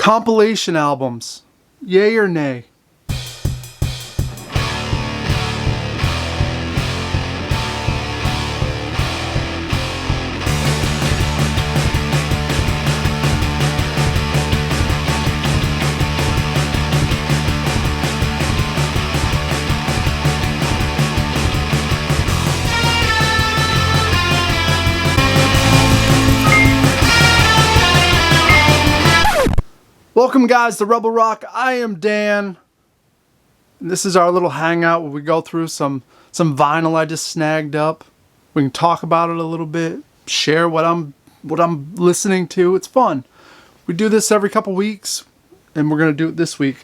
Compilation albums, yay or nay? Welcome guys to Rebel Rock. I am Dan. And this is our little hangout where we go through some vinyl I just snagged up. We can talk about it a little bit, share what I'm listening to. It's fun. We do this every couple weeks, and we're gonna do it this week.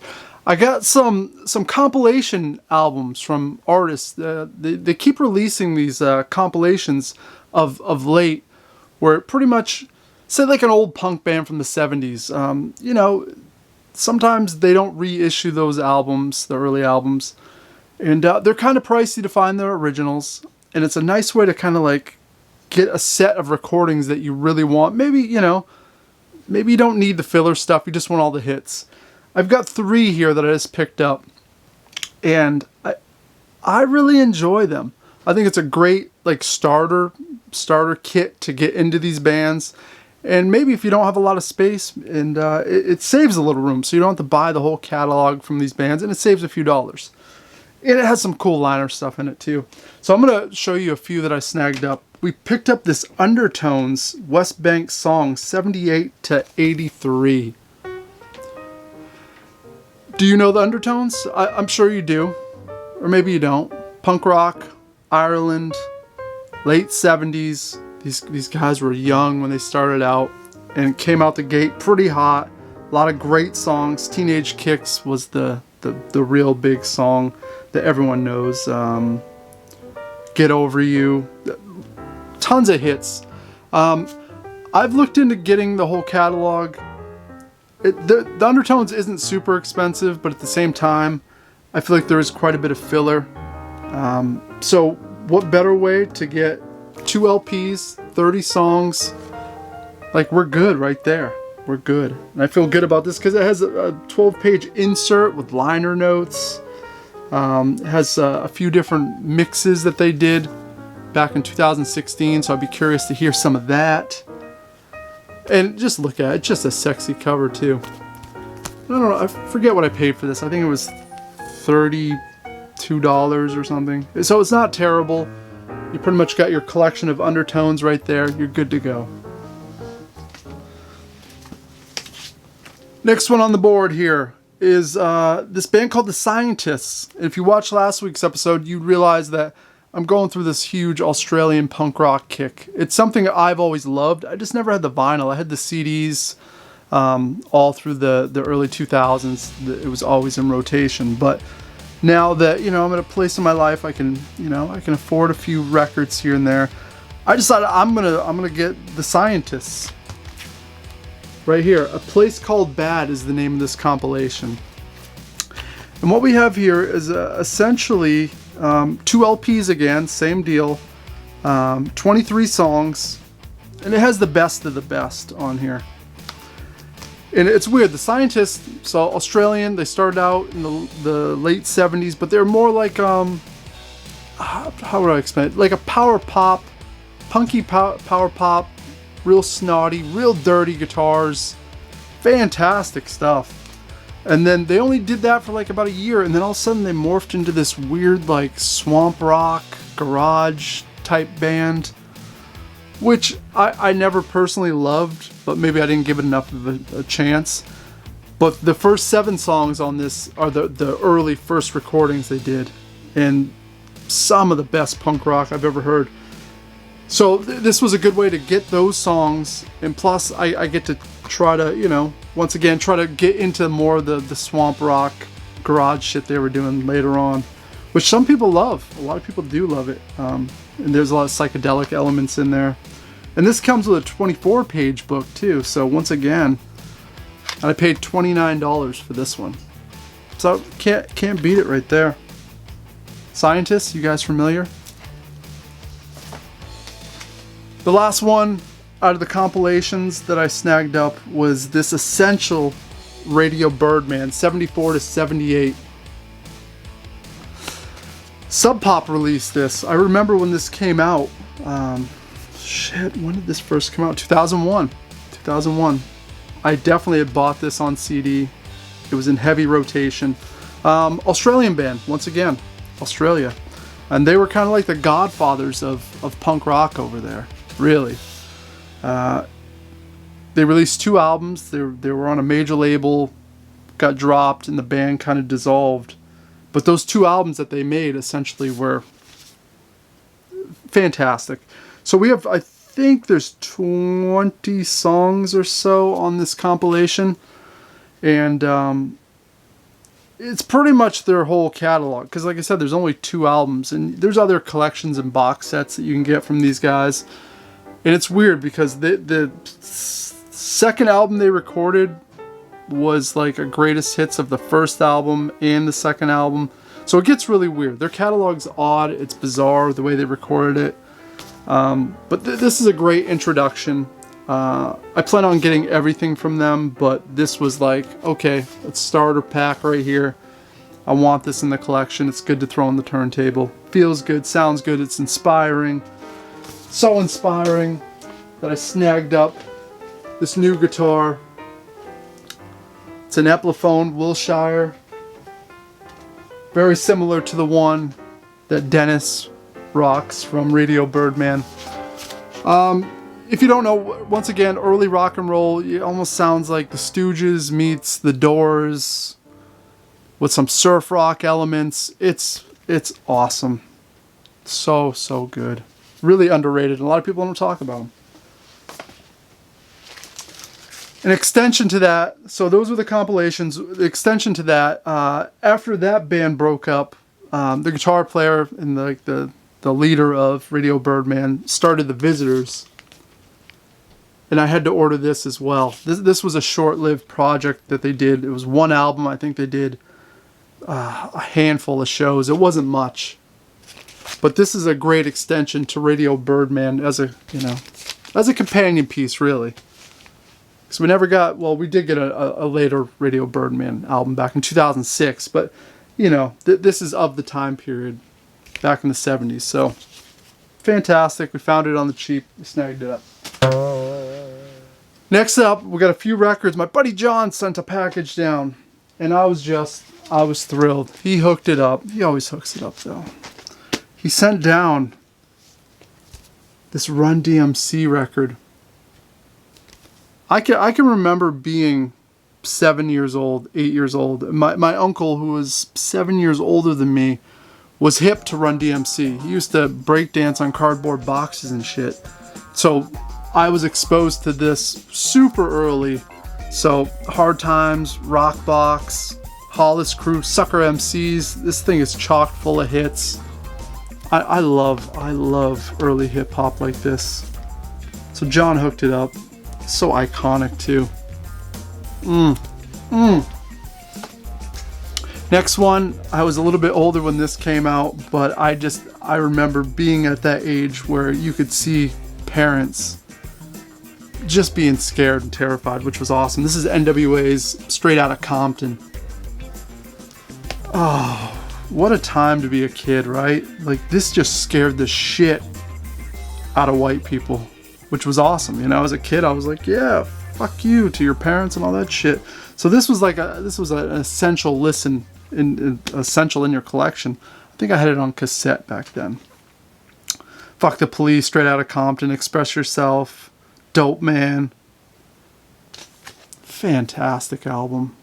I got some compilation albums from artists. They keep releasing these compilations of late, where it pretty much, say like an old punk band from the 70s. You know, sometimes they don't reissue those albums, the early albums. And they're kind of pricey to find their originals. And it's a nice way to kind of like get a set of recordings that you really want. Maybe, you know, maybe you don't need the filler stuff. You just want all the hits. I've got 3 here that I just picked up. And I really enjoy them. I think it's a great like starter kit to get into these bands. And maybe if you don't have a lot of space, and it saves a little room, so you don't have to buy the whole catalog from these bands, and it saves a few dollars. And it has some cool liner stuff in it too. So I'm going to show you a few that I snagged up. We picked up this Undertones West Bank song 78 to 83. Do you know the Undertones? I'm sure you do. Or maybe you don't. Punk rock, Ireland, late 70s. These guys were young when they started out and came out the gate pretty hot. A lot of great songs. Teenage Kicks was the real big song that everyone knows. Get Over You. Tons of hits. I've looked into getting the whole catalog. The Undertones isn't super expensive, but at the same time, I feel like there is quite a bit of filler. So what better way to get 2 LPs, 30 songs? Like, we're good right there. We're good. And I feel good about this because it has a 12-page insert with liner notes. It has a few different mixes that they did back in 2016, so I'd be curious to hear some of that. And just look at it. It's just a sexy cover too. I don't know, I forget what I paid for this. I think it was $32 or something. So it's not terrible. You pretty much got your collection of Undertones right there. You're good to go. Next one on the board here is this band called The Scientists. If you watched last week's episode, you'd realize that I'm going through this huge Australian punk rock kick. It's something I've always loved. I just never had the vinyl. I had the CDs all through the early 2000s. It was always in rotation. But now that, you know, I'm at a place in my life I can afford a few records here and there, I decided I'm gonna get The Scientists. Right here, A Place Called Bad is the name of this compilation. And what we have here is essentially 2 LPs again, same deal, 23 songs, and it has the best of the best on here. And it's weird, The Scientists, so Australian, they started out in the late 70s, but they're more like, how would I explain it? Like a power pop, punky power pop, real snotty, real dirty guitars, fantastic stuff. And then they only did that for like about a year, and then all of a sudden they morphed into this weird like swamp rock, garage type band, which I never personally loved, but maybe I didn't give it enough of a chance. But the first 7 songs on this are the early first recordings they did, and some of the best punk rock I've ever heard. So this was a good way to get those songs, and plus I get to try to, you know, once again try to get into more of the swamp rock garage shit they were doing later on, which some people love. A lot of people do love it, and there's a lot of psychedelic elements in there. And this comes with a 24-page book too, so once again, I paid $29 for this one. So can't beat it right there. Scientists, you guys familiar? The last one out of the compilations that I snagged up was this essential Radio Birdman, 74 to 78. Sub Pop released this. I remember when this came out. Shit, when did this first come out? 2001. 2001. I definitely had bought this on CD. It was in heavy rotation. Australian band, once again. Australia. And they were kind of like the godfathers of punk rock over there. Really. They released 2 albums. They were on a major label, got dropped, and the band kind of dissolved. But those 2 albums that they made essentially were fantastic. So we have, I think there's 20 songs or so on this compilation. And it's pretty much their whole catalog. Because like I said, there's only 2 albums. And there's other collections and box sets that you can get from these guys. And it's weird because the second album they recorded was like a greatest hits of the first album and the second album. So it gets really weird. Their catalog's odd. It's bizarre the way they recorded it. But this is a great introduction. I plan on getting everything from them, but this was like, okay, let's starter pack right here. I want this in the collection. It's good to throw on the turntable. Feels good, sounds good, it's inspiring. So inspiring that I snagged up this new guitar. It's an Epiphone Wilshire. Very similar to the one that Dennis rocks from Radio Birdman. If you don't know, once again, early rock and roll, it almost sounds like the Stooges meets the Doors with some surf rock elements. It's awesome. So good. Really underrated. A lot of people don't talk about them. An extension to that, so those were the compilations. The extension to that, after that band broke up, the guitar player and the leader of Radio Birdman started the Visitors, and I had to order this as well. This was a short-lived project that they did. It was 1 album. I think they did a handful of shows. It wasn't much, but this is a great extension to Radio Birdman as a companion piece, really. So we never got, well, we did get a later Radio Birdman album back in 2006, but, this is of the time period, back in the 70s, so fantastic. We found it on the cheap, we snagged it up. Next up, we got a few records. My buddy John sent a package down, and I was thrilled. He hooked it up. He always hooks it up, though. He sent down this Run DMC record. I can remember being 7 years old, 8 years old. My uncle, who was 7 years older than me, was hip to Run DMC. He used to break dance on cardboard boxes and shit. So I was exposed to this super early. So Hard Times, Rock Box, Hollis Crew, Sucker MCs. This thing is chock full of hits. I love early hip hop like this. So John hooked it up. So iconic too. Next one, I was a little bit older when this came out, but I remember being at that age where you could see parents just being scared and terrified, which was awesome. This is NWA's Straight Outta Compton. Oh, what a time to be a kid, right? Like, this just scared the shit out of white people, which was awesome. As a kid, I was like, yeah, fuck you to your parents and all that shit. So this was an essential listen, essential in your collection. I think I had it on cassette back then. Fuck the Police, Straight Outta Compton, Express Yourself, Dope Man. Fantastic album.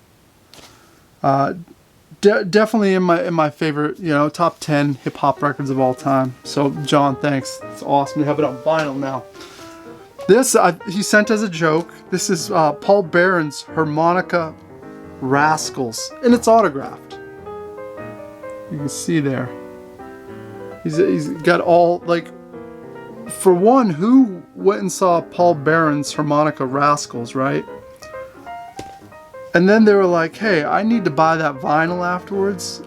Definitely in my favorite, top 10 hip hop records of all time. So John, thanks. It's awesome to have it on vinyl now. This he sent as a joke. This is Paul Barron's Harmonica Rascals, and it's autographed. You can see there. He's got all, like, for one, who went and saw Paul Barron's Harmonica Rascals, right? And then they were like, hey, I need to buy that vinyl afterwards,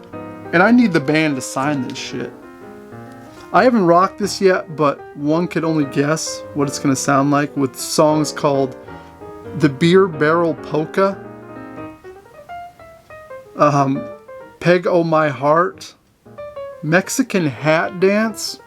and I need the band to sign this shit. I haven't rocked this yet, but one could only guess what it's going to sound like with songs called The Beer Barrel Polka Peg Oh My Heart, Mexican Hat Dance.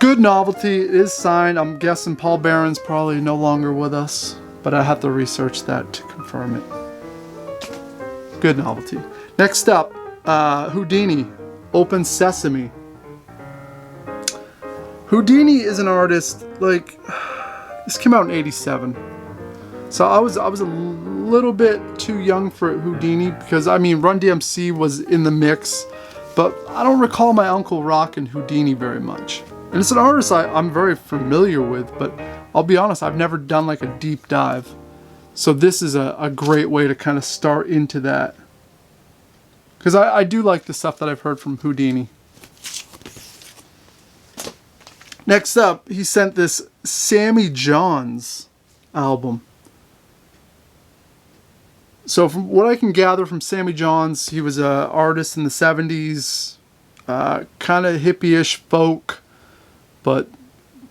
Good novelty. It is signed. I'm guessing Paul Barron's probably no longer with us, but I have to research that to confirm it. Good novelty. Next up, Houdini, Open Sesame. Houdini is an artist, like, this came out in '87. So I was a little bit too young for Houdini, because I mean Run DMC was in the mix, but I don't recall my uncle rocking Houdini very much. And it's an artist I'm very familiar with, but I'll be honest, I've never done like a deep dive. So this is a great way to kind of start into that, because I do like the stuff that I've heard from Houdini. Next up, he sent this Sammy Johns album. So from what I can gather from Sammy Johns, he was an artist in the 70s, kind of hippie-ish folk, but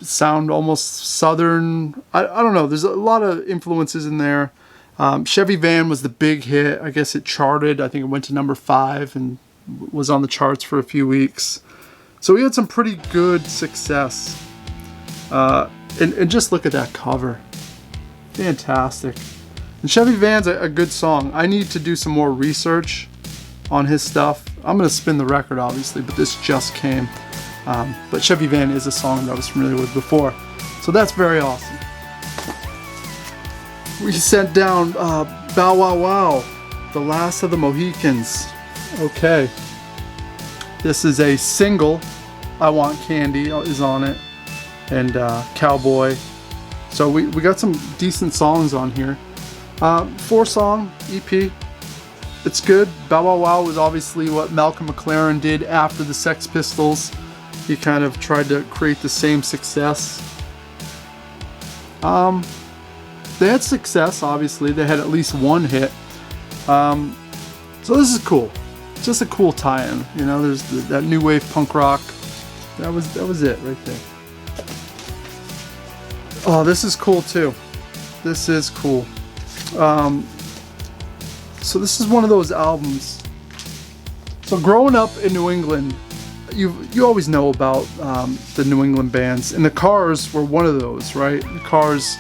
sound almost southern. I don't know, there's a lot of influences in there. Chevy Van was the big hit. I guess it charted. I think it went to number 5 and was on the charts for a few weeks. So he had some pretty good success. And just look at that cover. Fantastic. And Chevy Van's a good song. I need to do some more research on his stuff. I'm going to spin the record, obviously, but this just came. But Chevy Van is a song that I was familiar with before. So that's very awesome. We sent down Bow Wow Wow, The Last of the Mohicans. Okay. This is a single. I Want Candy is on it. And Cowboy. So we got some decent songs on here. 4-song EP. It's good. Bow Wow Wow was obviously what Malcolm McLaren did after the Sex Pistols. He kind of tried to create the same success. They had success, obviously. They had at least one hit. So this is cool. It's just a cool tie-in. You know, there's that new wave punk rock. That was it right there. Oh, this is cool too. This is cool. So this is one of those albums. So growing up in New England, you always know about the New England bands, and the Cars were one of those, right? The Cars,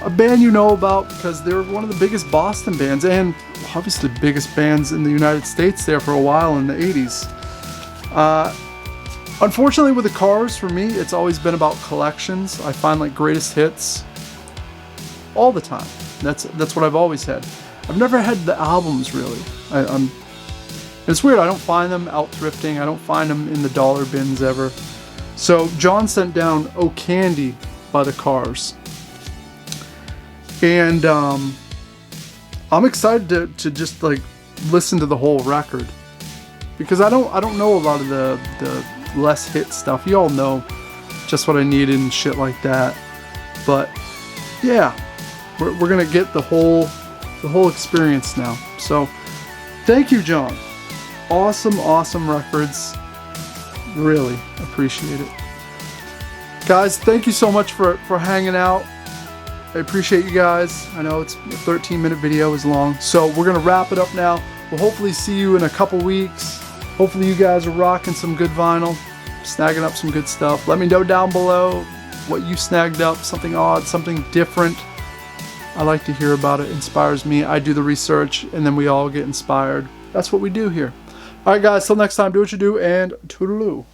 a band you know about because they were one of the biggest Boston bands, and obviously the biggest bands in the United States there for a while in the 80s. Unfortunately with the Cars, for me, it's always been about collections. I find like greatest hits all the time. That's what I've always had. I've never had the albums really. It's weird, I don't find them out thrifting. I don't find them in the dollar bins ever. So John sent down Oh Candy by the Cars. And I'm excited to just like listen to the whole record, because I don't know a lot of the less hit stuff. You all know Just What I Needed and shit like that. But yeah, we're gonna get the whole experience now. So thank you, John. Awesome records. Really appreciate it. Guys, thank you so much for hanging out. I appreciate you guys. I know it's a 13-minute video is long. So we're gonna wrap it up now. We'll hopefully see you in a couple weeks. Hopefully you guys are rocking some good vinyl, snagging up some good stuff. Let me know down below what you snagged up, something odd, something different. I like to hear about it. It inspires me. I do the research and then we all get inspired. That's what we do here. Alright guys, till next time, do what you do and toodaloo.